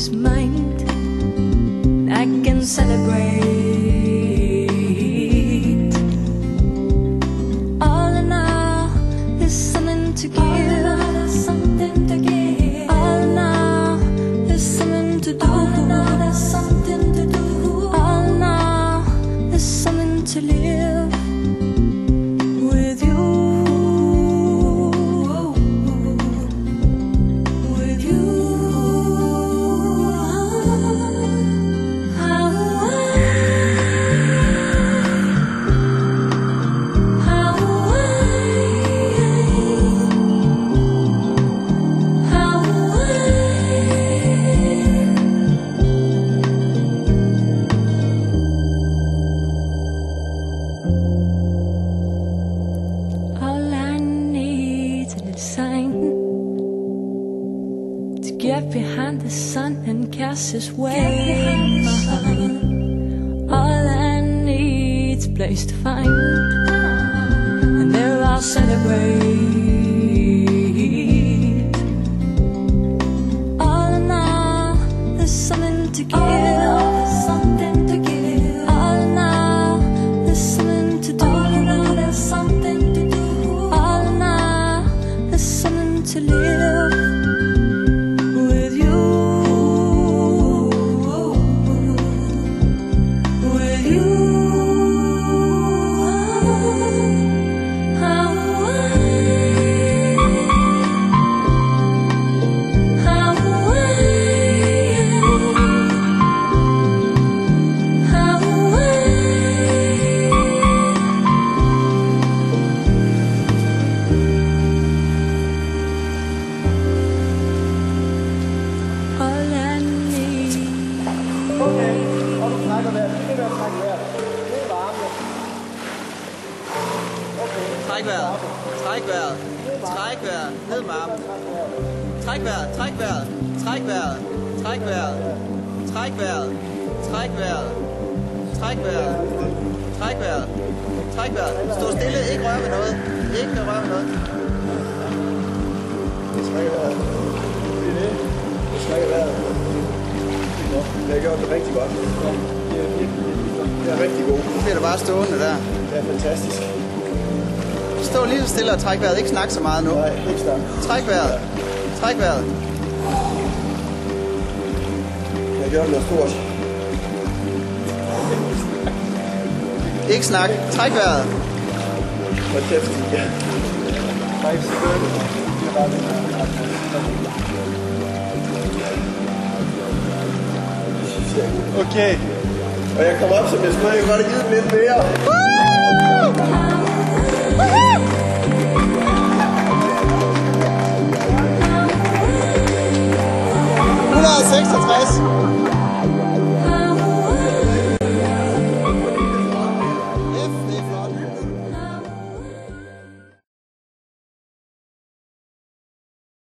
Mind, I can celebrate. All in all, there's something to give. All in all, there's something to give. All in all, there's something to do. All in all, there's something to do. All in all, there's something to live with you. Get behind the sun and cast his way. All I need's a place to find, and there I'll celebrate. All in all, there's something to give. All in all, there's something to give. All in all, there's something to do. All in all, there's something to do. All in all, there's something to live. Træk vejret, træk vejret, træk vejret, ned med armen. Træk vejret, træk vejret, træk vejret, træk vejret, træk vejret, træk vejret, træk vejret, træk vejret, træk vejret. Stå stille, ikke rør ved noget, ikke rør ved noget. Træk vejret. Træk vejret. Jeg har gjort det rigtig godt. Det er rigtig god. Nu bliver du bare stående der. Det er fantastisk. Stå lige så stille og træk vejret. Ikke snak så meget nu. Nej, ikke snak. Træk vejret. Træk vejret. Jeg har gjort noget stort. Ikke snak. Træk vejret. Hold kæft. Træk selvfølgelig. Okay. Og jeg kom op, som jeg skulle. Jeg kunne godt have givet den lidt mere. 166.